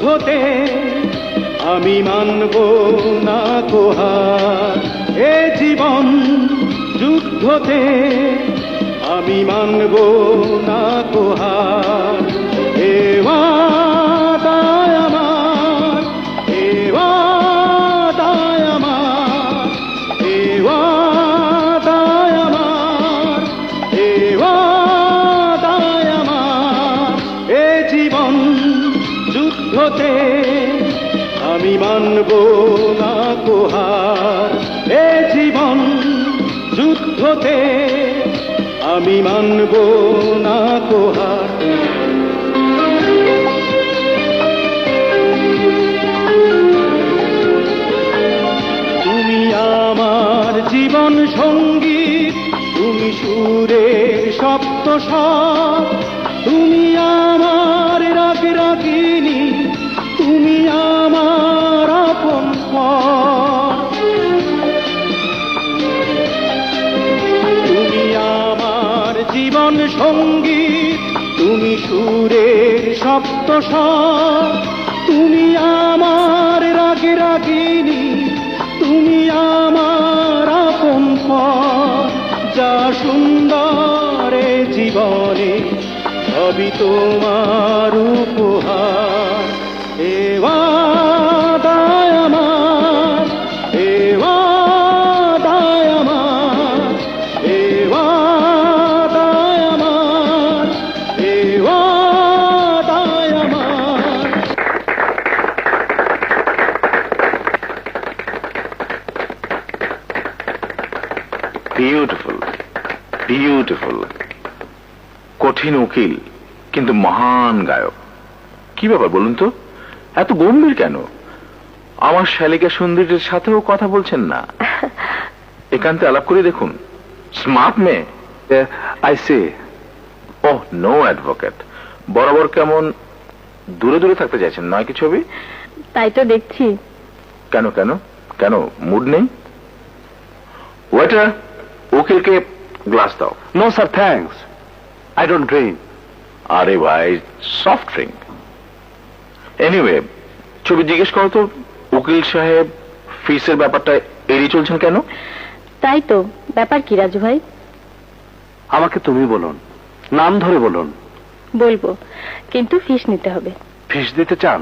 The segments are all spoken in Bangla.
যুদ্ধতে আমি মানব না হার। এ জীবন যুদ্ধতে আমি মানব না হার। এ ওয়াদায় আমার, এ ওয়াদায় আমার, এ ওয়াদায় আমার, এ ওয়াদায় আমার। এ জীবন যুদ্ধতে আমি মানব না হার। এ জীবন যুদ্ধতে আমি মানব না হার। তুমি আমার জীবন সঙ্গীত, তুমি সুরের সপ্তস্বর, তুমি আমার রাগ রাগিনী, তুমি আমার আপন পর। তুমি আমার জীবন সঙ্গীত, তুমি সুরের সপ্তস্বর, তুমি আমার রাগ রাগিনী, তুমি আমার আপন পর। যা সুন্দর এ জীবনে সবই তোমার উপহার। এ ওয়াদায় আমার, এ ওয়াদায় আমার, এ ওয়াদায় আমার, এ ওয়াদায় আমার। Beautiful, beautiful. কঠিন উকিল কিন্তু মহান গায়ক। কি ব্যাপার বলুন তো, এত গম্ভীর কেন? আমার শালিকা সুন্দরীর সাথেও কথা বলছেন না? একান্তে আলাপ করে দেখুন। স্মার্ট মেয়ে। I say. Oh no advocate, বরাবর কেমন দূরে দূরে থাকতে চাইছেন নয় কি ছবি? তাই তো দেখছি। কেন কেন কেন, মুড নেই? ওয়েটার, উকিলকে গ্লাস দাও। No sir, thanks, I don't drink. আরে ভাই, সফট ড্রিঙ্ক। এনিওয়ে, ছবি জিজ্ঞেস করো তো, উকিল সাহেব ফিসের ব্যাপারটা এড়িয়ে চলছেন কেন? তাই তো, ব্যাপার কি রাজু ভাই? আমাকে তুমি বলুন, নাম ধরে বলুন। বলবো, কিন্তু ফিস নিতে হবে। ফিস দিতে চান?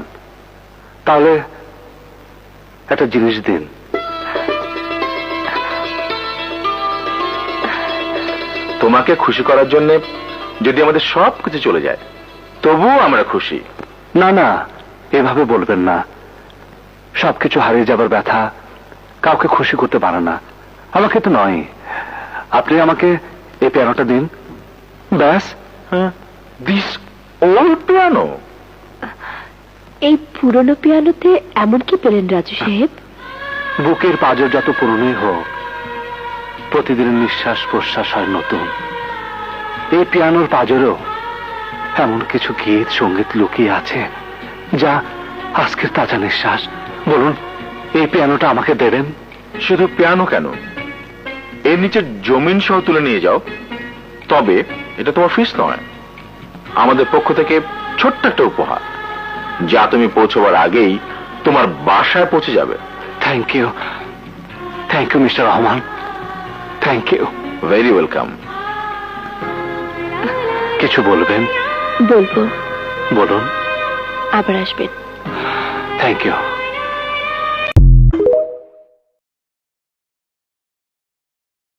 তাহলে একটা জিনিস দিন। তোমাকে খুশি করার জন্য যদি আমাদের সব কিছু চলে যায় তবুও আমরা খুশি। না না, এভাবে বলবেন না। সবকিছু হারিয়ে যাবার ব্যথা কাউকে খুশি করতে পারে না। আমাকে তো নয়। আপনি আমাকে এই পিয়ানোটা দিন, ব্যাস। This old piano? এই পুরনো পিয়ানোতে এমন কি পেলেন রাজু সাহেব? বুকের পাঁজর যত পুরনোই হোক, প্রতিদিনের নিঃশ্বাস প্রশ্বাস হয় নতুন। এই পিয়ানোর পাঁজরেও এমন কিছু গীত সঙ্গীত লুকিয়ে আছে যা আজকের তাজা নিঃশ্বাস। বলুন, এই পিয়ানোটা আমাকে দেবেন? শুধু পিয়ানো কেন, এর নিচে জমিন সহ তুলে নিয়ে যাও। তবে এটা তোমার ফিস নয়, আমাদের পক্ষ থেকে ছোট্ট একটা উপহার, যা তুমি পৌঁছবার আগেই তোমার বাসায় পৌঁছে যাবে। Thank you, thank you mister Rahman, thank you. Very welcome. কিছু বলবেন? বলবো। বলুন। আবার আসবেন। Thank you.